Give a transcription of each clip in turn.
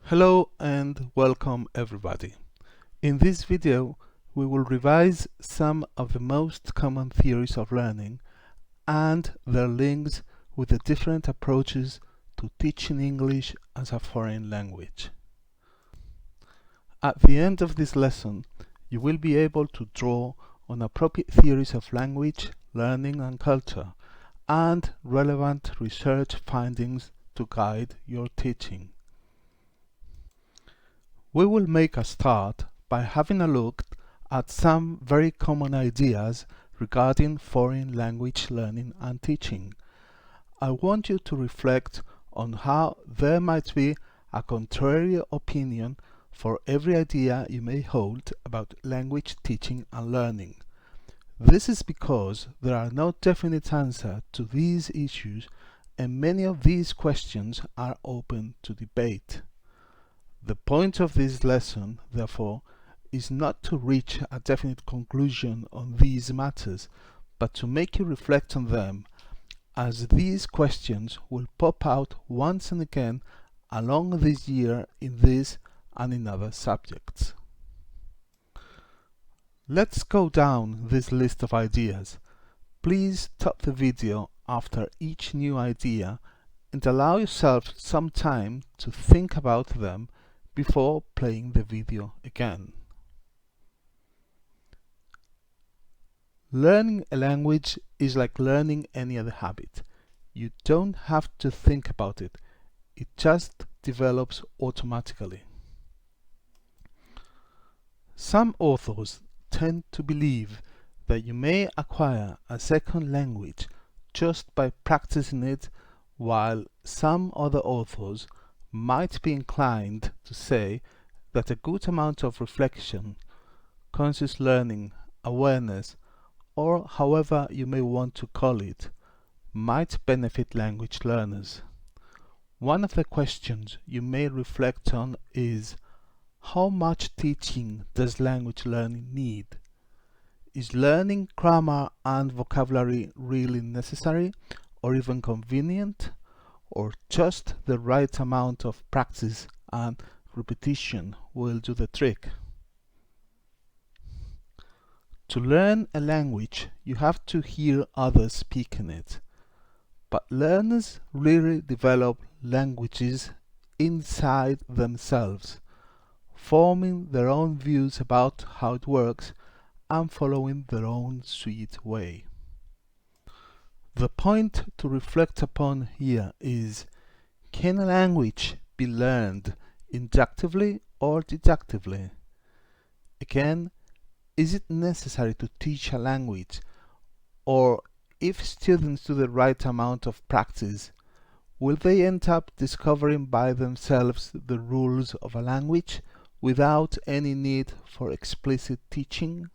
Hello and welcome everybody. In this video we will revise some of the most common theories of learning and their links with the different approaches to teaching English as a foreign language. At the end of this lesson you will be able to draw on appropriate theories of language, learning and culture and relevant research findings to guide your teaching. We will make a start by having a look at some very common ideas regarding foreign language learning and teaching. I want you to reflect on how there might be a contrary opinion for every idea you may hold about language teaching and learning. This is because there are no definite answers to these issues and many of these questions are open to debate. The point of this lesson, therefore, is not to reach a definite conclusion on these matters, but to make you reflect on them, as these questions will pop out once and again along this year in this and in other subjects. Let's go down this list of ideas. Please stop the video after each new idea and allow yourself some time to think about them before playing the video again. Learning a language is like learning any other habit. You don't have to think about it. It just develops automatically. Some authors tend to believe that you may acquire a second language just by practicing it, while some other authors might be inclined to say that a good amount of reflection, conscious learning, awareness, or however you may want to call it, might benefit language learners. One of the questions you may reflect on is, how much teaching does language learning need? Is learning grammar and vocabulary really necessary or even convenient? Or just the right amount of practice and repetition will do the trick? To learn a language, you have to hear others speaking it. But learners really develop languages inside themselves, forming their own views about how it works and following their own sweet way. The point to reflect upon here is, can a language be learned inductively or deductively? Again, is it necessary to teach a language, or if students do the right amount of practice, will they end up discovering by themselves the rules of a language without any need for explicit teaching?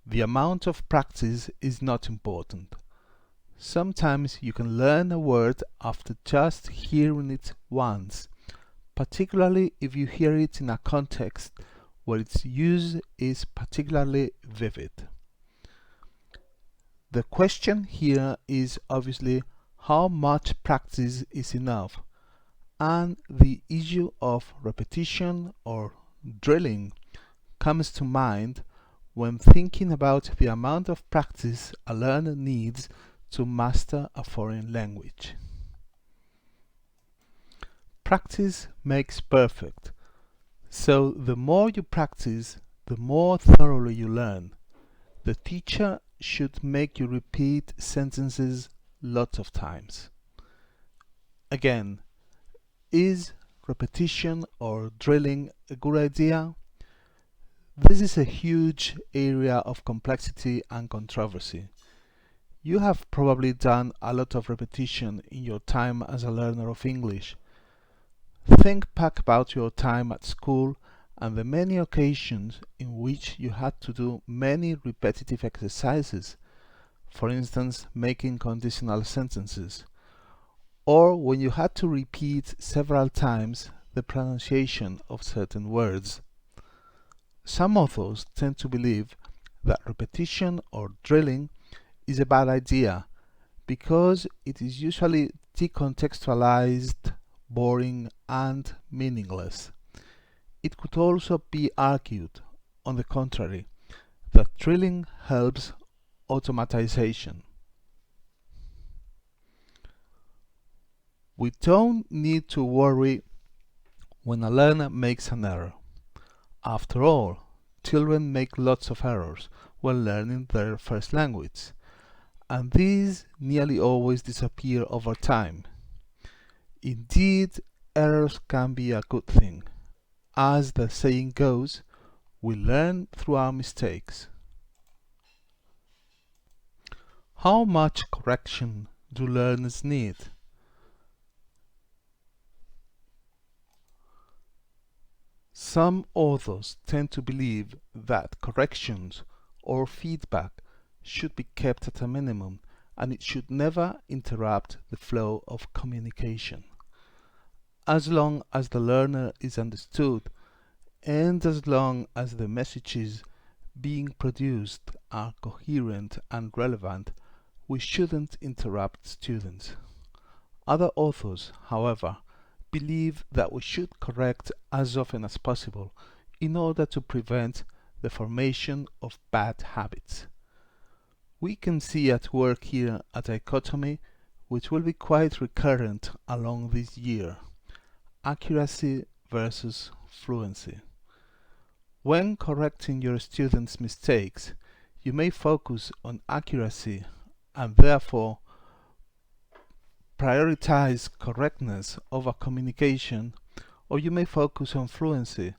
The amount of practice is not important. Sometimes you can learn a word after just hearing it once, particularly if you hear it in a context where its use is particularly vivid. The question here is obviously how much practice is enough, and the issue of repetition or drilling comes to mind when thinking about the amount of practice a learner needs to master a foreign language. Practice makes perfect, so the more you practice, the more thoroughly you learn. The teacher should make you repeat sentences lots of times. Again, is repetition or drilling a good idea? This is a huge area of complexity and controversy. You have probably done a lot of repetition in your time as a learner of English. Think back about your time at school and the many occasions in which you had to do many repetitive exercises, for instance, making conditional sentences, or when you had to repeat several times the pronunciation of certain words. Some authors tend to believe that repetition or drilling is a bad idea because it is usually decontextualized, boring and meaningless. It could also be argued, on the contrary, that drilling helps automatization. We don't need to worry when a learner makes an error. After all, children make lots of errors when learning their first language, and these nearly always disappear over time. Indeed, errors can be a good thing. As the saying goes, we learn through our mistakes. How much correction do learners need? Some authors tend to believe that corrections or feedback should be kept at a minimum, and it should never interrupt the flow of communication. As long as the learner is understood, and as long as the messages being produced are coherent and relevant, we shouldn't interrupt students. Other authors, however, believe that we should correct as often as possible in order to prevent the formation of bad habits. We can see at work here a dichotomy which will be quite recurrent along this year: accuracy versus fluency. When correcting your students' mistakes, you may focus on accuracy and therefore prioritize correctness over communication, or you may focus on fluency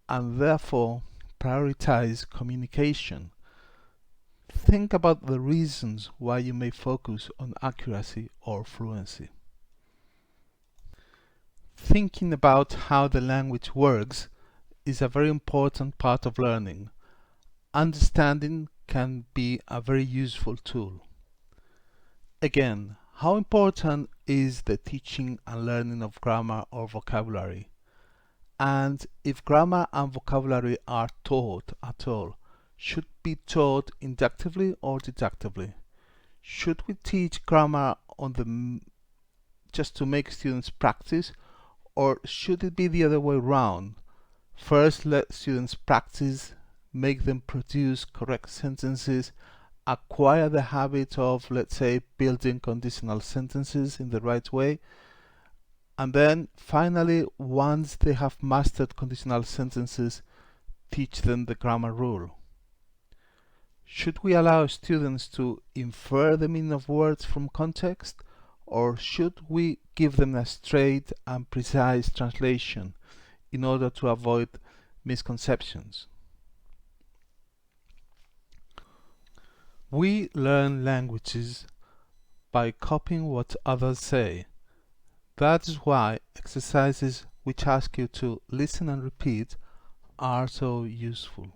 and therefore prioritize communication. Think about the reasons why you may focus on accuracy or fluency. Thinking about how the language works is a very important part of learning. Understanding can be a very useful tool. Again, how important is the teaching and learning of grammar or vocabulary? And if grammar and vocabulary are taught at all, should be taught inductively or deductively? Should we teach grammar just to make students practice, or should it be the other way around? First let students practice, make them produce correct sentences, acquire the habit of, let's say, building conditional sentences in the right way, and then finally, once they have mastered conditional sentences, teach them the grammar rule. Should we allow students to infer the meaning of words from context, or should we give them a straight and precise translation in order to avoid misconceptions? We learn languages by copying what others say. That is why exercises which ask you to listen and repeat are so useful.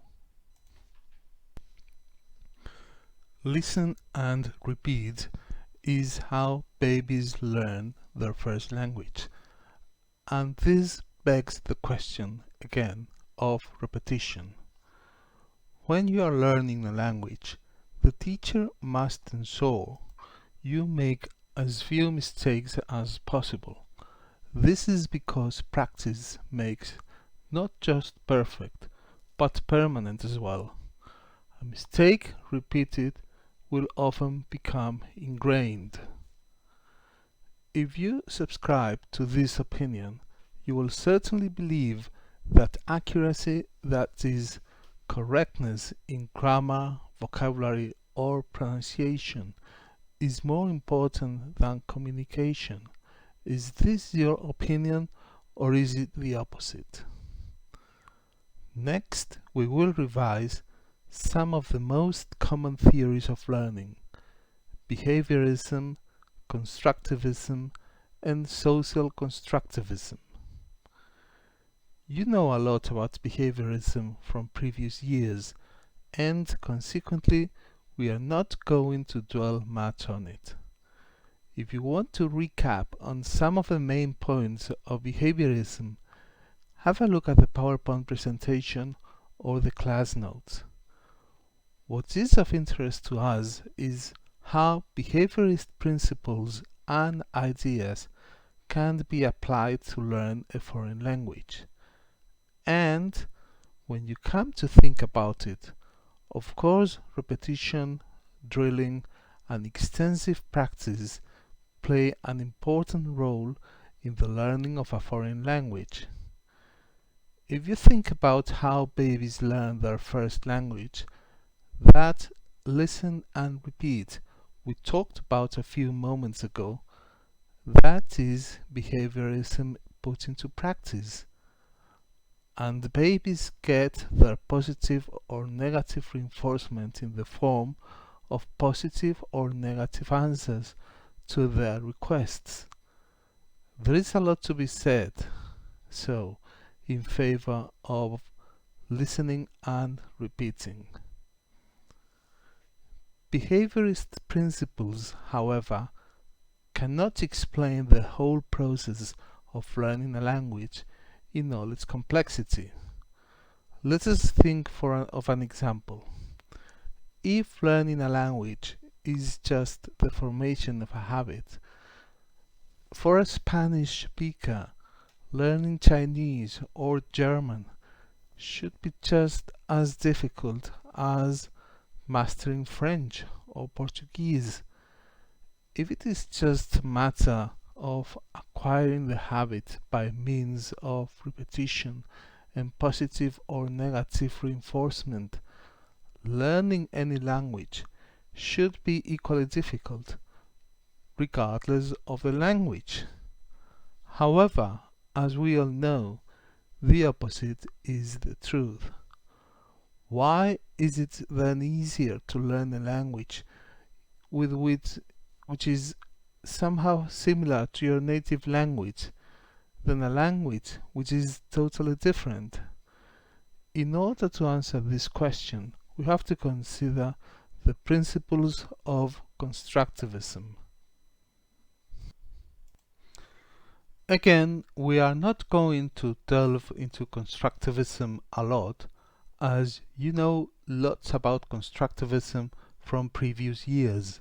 Listen and repeat is how babies learn their first language, and this begs the question again of repetition. When you are learning a language, the teacher must ensure you make as few mistakes as possible. This is because practice makes not just perfect, but permanent as well. A mistake repeated will often become ingrained. If you subscribe to this opinion, you will certainly believe that accuracy, that is, correctness in grammar, vocabulary, or pronunciation, is more important than communication. Is this your opinion, or is it the opposite? Next, we will revise some of the most common theories of learning: behaviorism, constructivism, and social constructivism. You know a lot about behaviorism from previous years, and consequently we are not going to dwell much on it. If you want to recap on some of the main points of behaviorism, have a look at the PowerPoint presentation or the class notes. What is of interest to us is how behaviorist principles and ideas can be applied to learn a foreign language. And when you come to think about it, of course, repetition, drilling, and extensive practice play an important role in the learning of a foreign language. If you think about how babies learn their first language, that listen and repeat we talked about a few moments ago, that is behaviorism put into practice. And the babies get their positive or negative reinforcement in the form of positive or negative answers to their requests. There is a lot to be said, so, in favor of listening and repeating. Behaviorist principles, however, cannot explain the whole process of learning a language in all its complexity. Let us think of an example. If learning a language is just the formation of a habit, for a Spanish speaker, learning Chinese or German should be just as difficult as mastering French or Portuguese. If it is just a matter of acquiring the habit by means of repetition and positive or negative reinforcement, learning any language should be equally difficult, regardless of the language. However, as we all know, the opposite is the truth. Why is it then easier to learn a language which is somehow similar to your native language than a language which is totally different? In order to answer this question, we have to consider the principles of constructivism. Again, we are not going to delve into constructivism a lot, as you know lots about constructivism from previous years.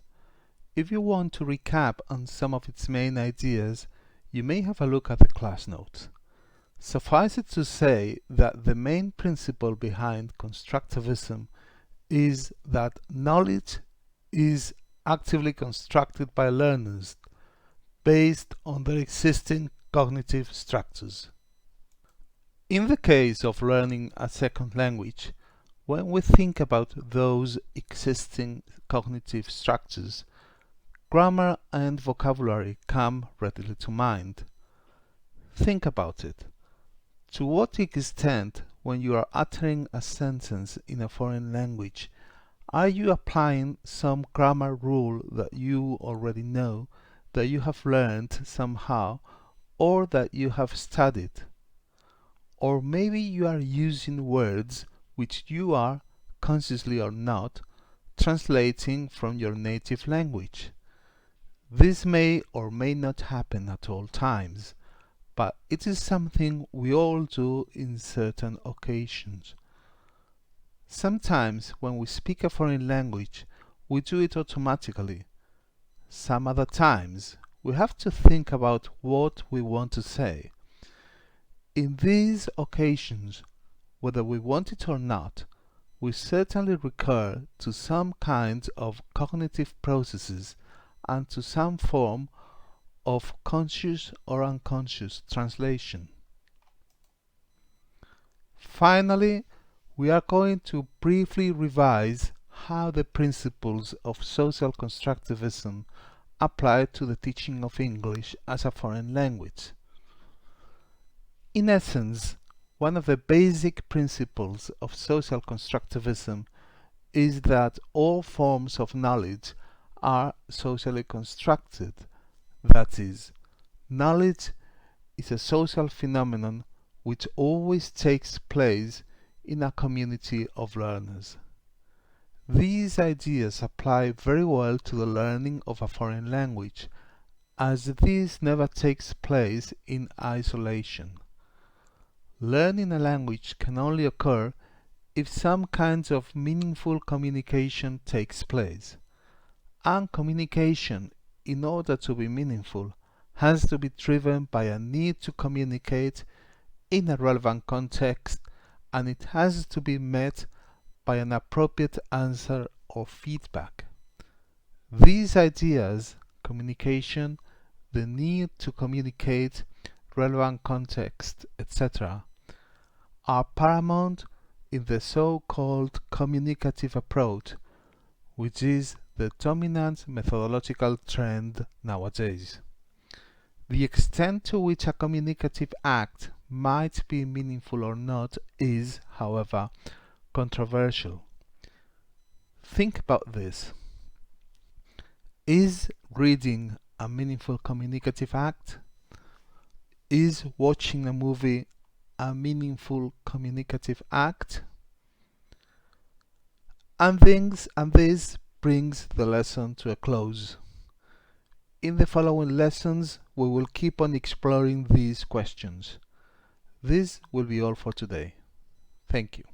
If you want to recap on some of its main ideas, you may have a look at the class notes. Suffice it to say that the main principle behind constructivism is that knowledge is actively constructed by learners based on their existing cognitive structures. In the case of learning a second language, when we think about those existing cognitive structures, grammar and vocabulary come readily to mind. Think about it. To what extent, when you are uttering a sentence in a foreign language, are you applying some grammar rule that you already know, that you have learned somehow, or that you have studied? Or maybe you are using words which you are, consciously or not, translating from your native language. This may or may not happen at all times, but it is something we all do in certain occasions. Sometimes when we speak a foreign language, we do it automatically. Some other times, we have to think about what we want to say. In these occasions, whether we want it or not, we certainly recur to some kind of cognitive processes and to some form of conscious or unconscious translation. Finally, we are going to briefly revise how the principles of social constructivism apply to the teaching of English as a foreign language. In essence, one of the basic principles of social constructivism is that all forms of knowledge are socially constructed. That is, knowledge is a social phenomenon which always takes place in a community of learners. These ideas apply very well to the learning of a foreign language, as this never takes place in isolation. Learning a language can only occur if some kinds of meaningful communication takes place. And communication, in order to be meaningful, has to be driven by a need to communicate in a relevant context, and it has to be met by an appropriate answer or feedback. These ideas, communication, the need to communicate, relevant context, etc., are paramount in the so-called communicative approach, which is the dominant methodological trend nowadays. The extent to which a communicative act might be meaningful or not is, however, controversial. Think about this. Is reading a meaningful communicative act? Is watching a movie a meaningful communicative act? And this brings the lesson to a close. In the following lessons, we will keep on exploring these questions. This will be all for today. Thank you.